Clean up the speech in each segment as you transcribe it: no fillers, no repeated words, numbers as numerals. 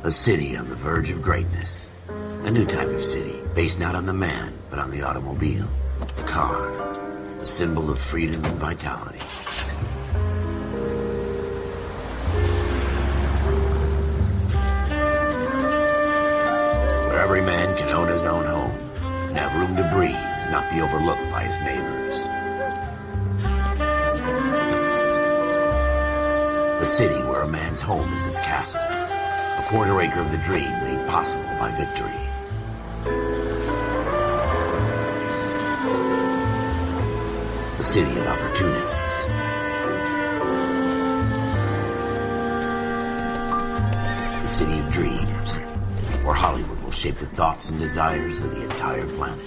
A city on the verge of greatness. A new type of city, based not on the man, but on the automobile. The car. The symbol of freedom and vitality. Where every man can own his own home, and have room to breathe, and not be overlooked by his neighbors. A city where a man's home is his castle. A quarter acre of the dream made possible by victory. A city of opportunists. A city of dreams, where Hollywood will shape the thoughts and desires of the entire planet.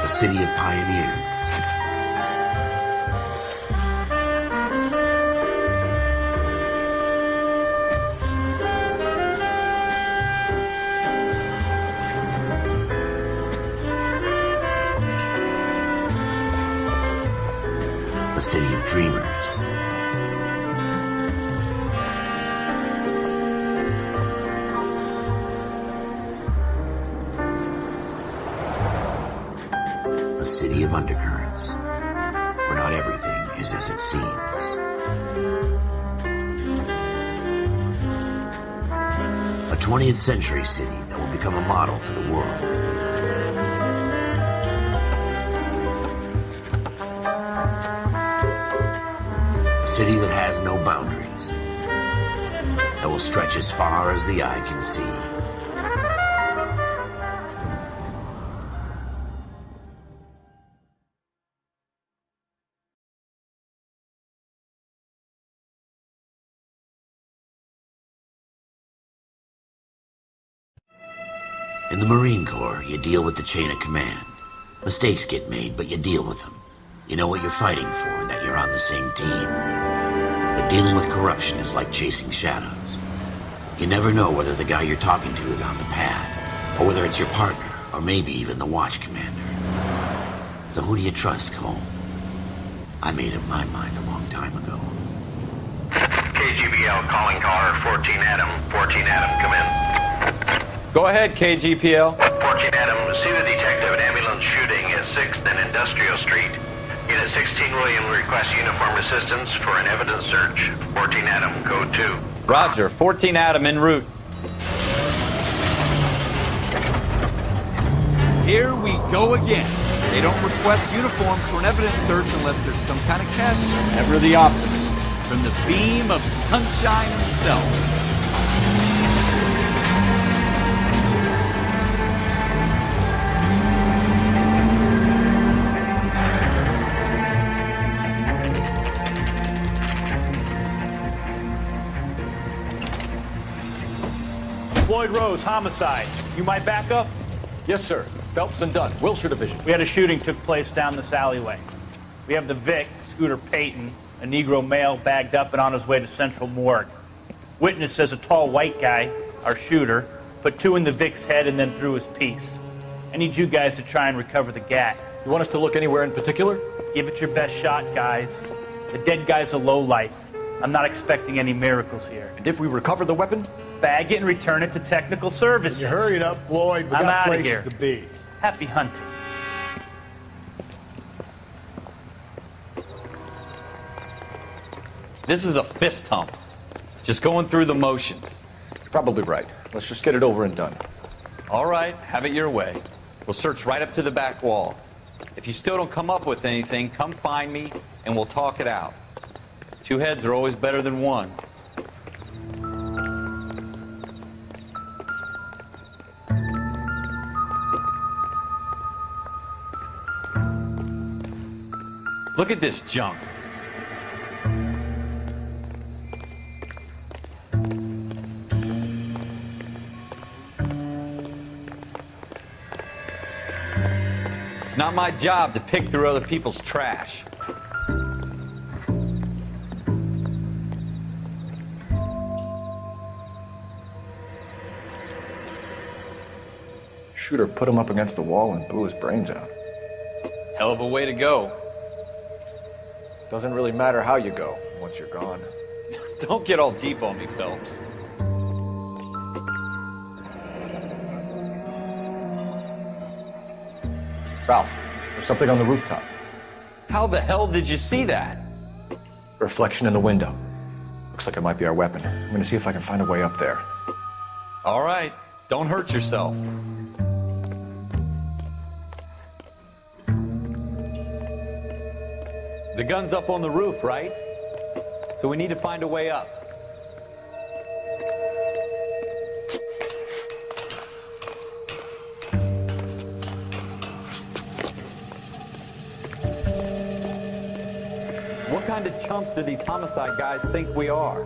A city of pioneers. A city of dreamers. A city of undercurrents, where not everything is as it seems. A 20th century city that will become a model for the world. A city that has no boundaries, that will stretch as far as the eye can see. In the Marine Corps, you deal with the chain of command. Mistakes get made, but you deal with them. You know what you're fighting for and that you're on the same team. But dealing with corruption is like chasing shadows. You never know whether the guy you're talking to is on the pad, or whether it's your partner, or maybe even the watch commander. So who do you trust, Cole? I made up my mind a long time ago. KGBL calling caller 14 Adam. 14 Adam, come in. Go ahead, KGPL. 14 Adam, see the detective at ambulance shooting at 6th and Industrial Street. Unit 16 William requests uniform assistance for an evidence search. 14 Adam, code 2. Roger, 14 Adam en route. Here we go again. They don't request uniforms for an evidence search unless there's some kind of catch. Ever the optimist. From the beam of sunshine himself. Floyd Rose, homicide. You might back up? Yes, sir. Phelps and Dunn, Wilshire Division. We had a shooting took place down this alleyway. We have the Vic, Scooter Payton, a Negro male bagged up and on his way to Central Morgue. Witness says a tall white guy, our shooter, put 2 in the Vic's head and then threw his piece. I need you guys to try and recover the gat. You want us to look anywhere in particular? Give it your best shot, guys. The dead guy's a lowlife. I'm not expecting any miracles here. And if we recover the weapon? Bag it and return it to technical services. You hurry it up, Floyd. We I'm got outta places here. to be. Happy hunting. This is a fist hump. Just going through the motions. You're probably right. Let's just get it over and done. All right, have it your way. We'll search right up to the back wall. If you still don't come up with anything, come find me and we'll talk it out. 2 heads are always better than 1. Look at this junk. It's not my job to pick through other people's trash. Shooter put him up against the wall and blew his brains out. Hell of a way to go. Doesn't really matter how you go once you're gone. Don't get all deep on me, Phelps. Ralph, there's something on the rooftop. How the hell did you see that? A reflection in the window. Looks like it might be our weapon. I'm gonna see if I can find a way up there. All right, don't hurt yourself. The gun's up on the roof, right? So we need to find a way up. What kind of chumps do these homicide guys think we are?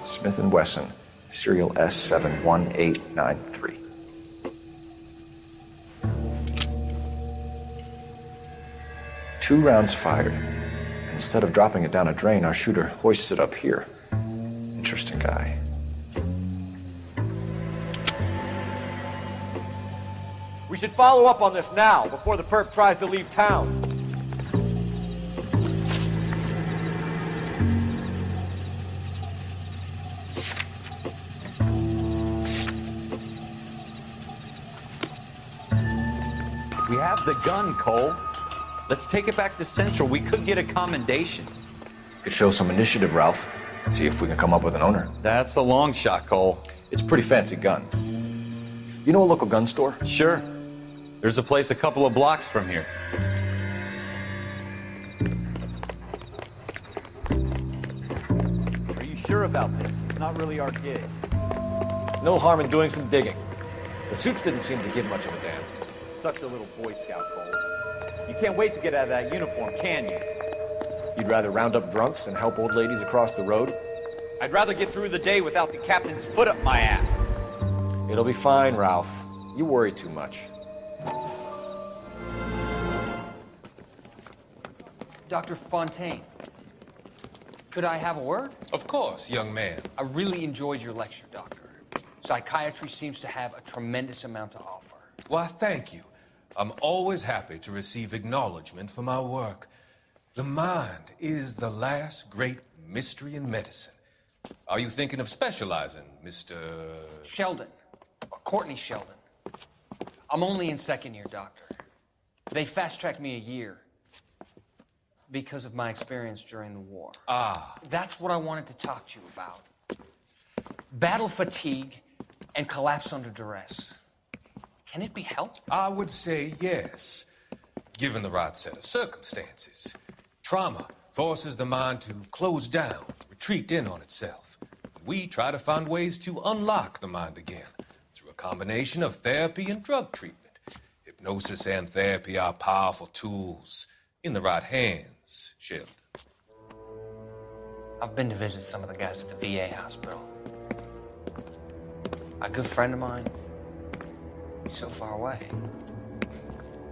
Smith & Wesson, serial S71893. Two rounds fired. Instead of dropping it down a drain, our shooter hoists it up here. Interesting guy. We should follow up on this now, before the perp tries to leave town. We have the gun, Cole. Let's take it back to Central. We could get a commendation. Could show some initiative, Ralph, and see if we can come up with an owner. That's a long shot, Cole. It's a pretty fancy gun. You know a local gun store? Sure. There's a place a couple of blocks from here. Are you sure about this? It's not really our gig. No harm in doing some digging. The suits didn't seem to give much of a damn. Such a little Boy Scout, Cole. You can't wait to get out of that uniform, can you? You'd rather round up drunks and help old ladies across the road? I'd rather get through the day without the captain's foot up my ass. It'll be fine, Ralph. You worry too much. Dr. Fontaine, could I have a word? Of course, young man. I really enjoyed your lecture, Doctor. Psychiatry seems to have a tremendous amount to offer. Why, thank you. I'm always happy to receive acknowledgement for my work. The mind is the last great mystery in medicine. Are you thinking of specializing, Mr. Sheldon, or Courtney Sheldon. I'm only in second year, Doctor. They fast-tracked me a year because of my experience during the war. Ah. That's what I wanted to talk to you about. Battle fatigue and collapse under duress. Can it be helped? I would say yes, given the right set of circumstances. Trauma forces the mind to close down, retreat in on itself. We try to find ways to unlock the mind again through a combination of therapy and drug treatment. Hypnosis and therapy are powerful tools in the right hands, Sheldon. I've been to visit some of the guys at the VA hospital. A good friend of mine, he's so far away.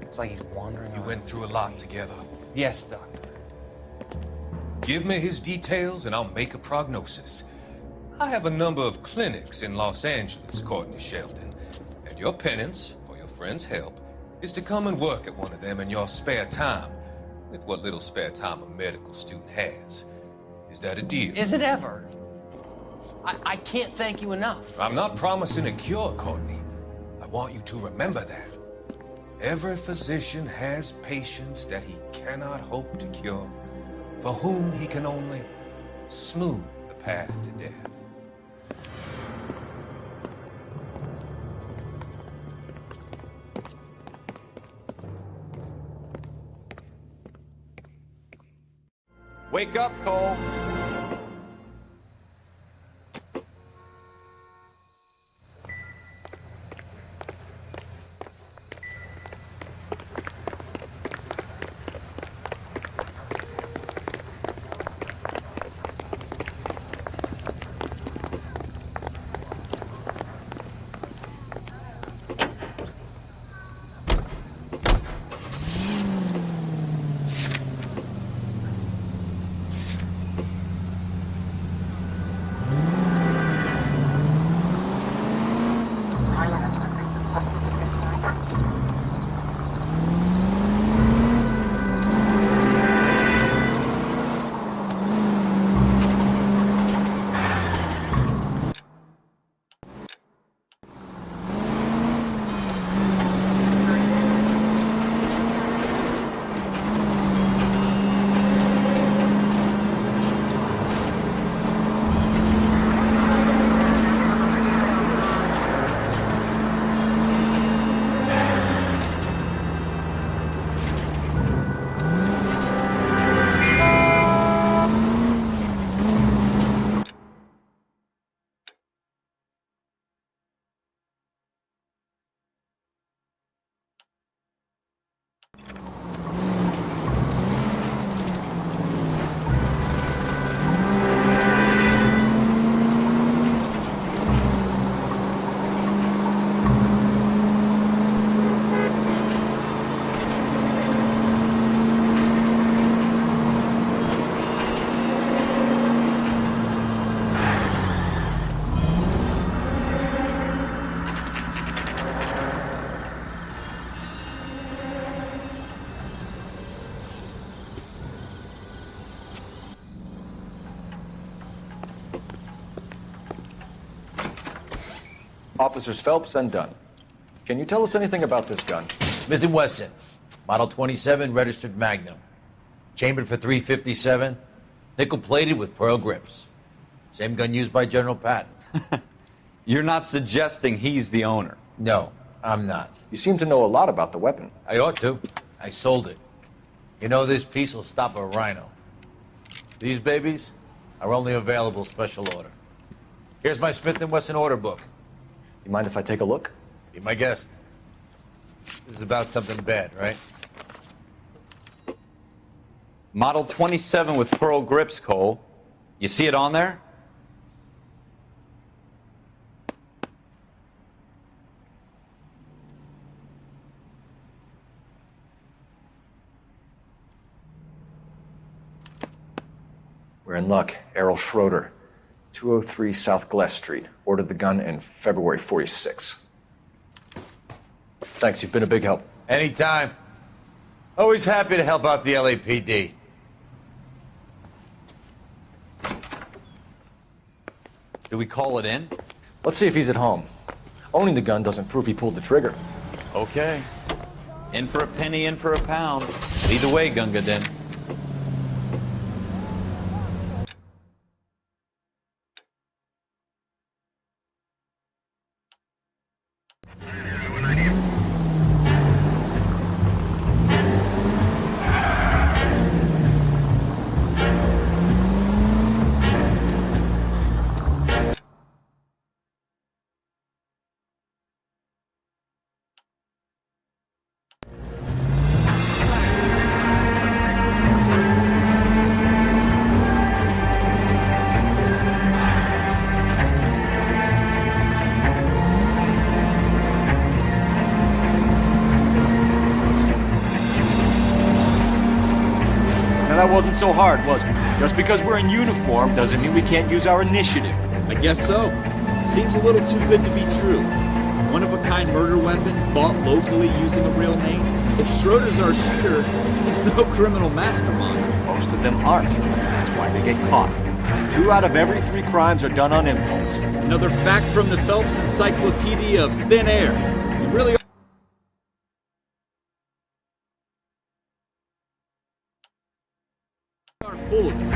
It's like he's wandering You around. went through a lot together. Yes, Doctor. Give me his details and I'll make a prognosis. I have a number of clinics in Los Angeles, Courtney Sheldon, and your penance, for your friend's help, is to come and work at one of them in your spare time, with what little spare time a medical student has. Is that a deal? Is it ever? I can't thank you enough. I'm not promising a cure, Courtney. I want you to remember that. Every physician has patients that he cannot hope to cure, for whom he can only smooth the path to death. Wake up, Cole. Officers Phelps and Dunn. Can you tell us anything about this gun? Smith & Wesson, Model 27, registered Magnum. Chambered for .357, nickel-plated with pearl grips. Same gun used by General Patton. You're not suggesting he's the owner? No, I'm not. You seem to know a lot about the weapon. I ought to. I sold it. You know, this piece will stop a rhino. These babies are only available special order. Here's my Smith & Wesson order book. You mind if I take a look? Be my guest. This is about something bad, right? Model 27 with pearl grips, Cole. You see it on there? We're in luck. Errol Schroeder, 203 South Glass Street. Ordered the gun in February '46. Thanks, you've been a big help. Anytime. Always happy to help out the LAPD. Do we call it in? Let's see if he's at home. Owning the gun doesn't prove he pulled the trigger. Okay. In for a penny, in for a pound. Lead the way, Gunga Din. That wasn't so hard, was it? Just because we're in uniform doesn't mean we can't use our initiative. I guess so. Seems a little too good to be true. One-of-a-kind murder weapon, bought locally using a real name. If Schroeder's our shooter, he's no criminal mastermind. Most of them aren't. That's why they get caught. 2 out of every 3 crimes are done on impulse. Another fact from the Phelps Encyclopedia of Thin Air. You really are full of it.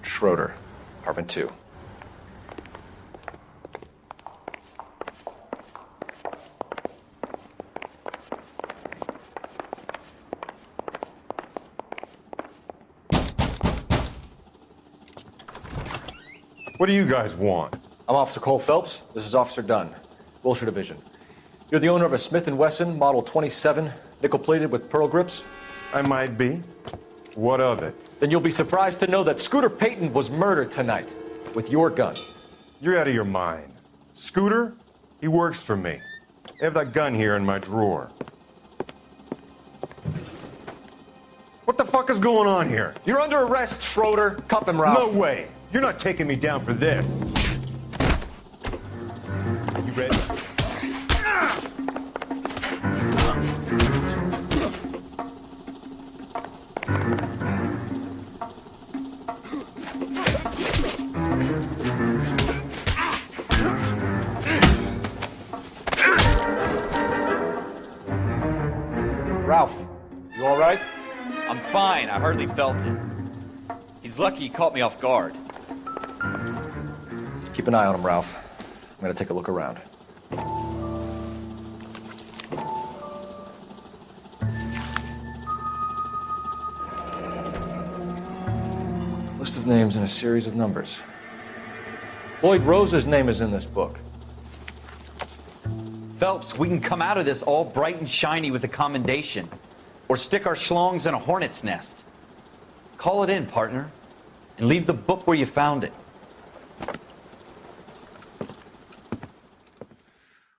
Schroeder, apartment 2. What do you guys want? I'm Officer Cole Phelps. This is Officer Dunn, Wilshire Division. You're the owner of a Smith & Wesson Model 27, nickel-plated with pearl grips? I might be. What of it? Then you'll be surprised to know that Scooter Payton was murdered tonight with your gun. You're out of your mind. Scooter? He works for me. I have that gun here in my drawer. What the fuck is going on here? You're under arrest, Schroeder. Cuff him, Ralph. No way. You're not taking me down for this. You ready? Ralph, you all right? I'm fine. I hardly felt it. He's lucky he caught me off guard. Keep an eye on him, Ralph. I'm gonna take a look around. List of names and a series of numbers. Floyd Rose's name is in this book. Phelps, we can come out of this all bright and shiny with a commendation. Or stick our schlongs in a hornet's nest. Call it in, partner. And leave the book where you found it.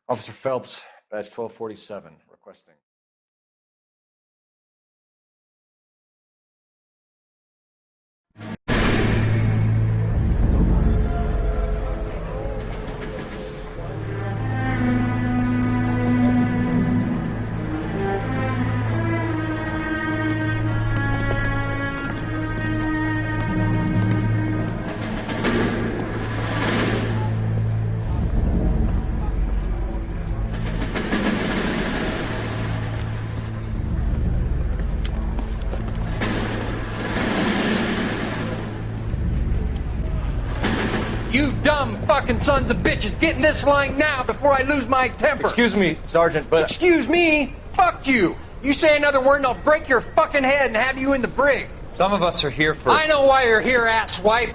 Officer Phelps, badge 1247, requesting. You dumb fucking sons of bitches, get in this line now before I lose my temper. Excuse me, Sergeant, but... Excuse me? Fuck you. You say another word and I'll break your fucking head and have you in the brig. Some of us are here for... I know why you're here, asswipe.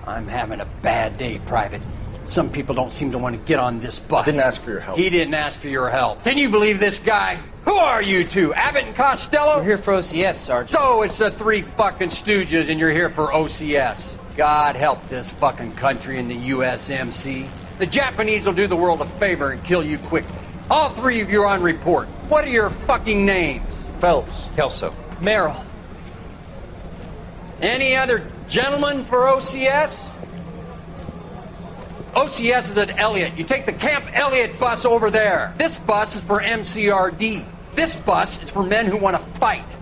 I'm having a bad day, Private. Some people don't seem to want to get on this bus. I didn't ask for your help. He didn't ask for your help. Can you believe this guy? Who are you two? Abbott and Costello? We're here for OCS, Sergeant. So it's the three fucking stooges and you're here for OCS. God help this fucking country and the USMC. The Japanese will do the world a favor and kill you quickly. All three of you are on report. What are your fucking names? Phelps. Kelso. Merrill. Any other gentlemen for OCS? OCS is at Elliott. You take the Camp Elliott bus over there. This bus is for MCRD. This bus is for men who want to fight.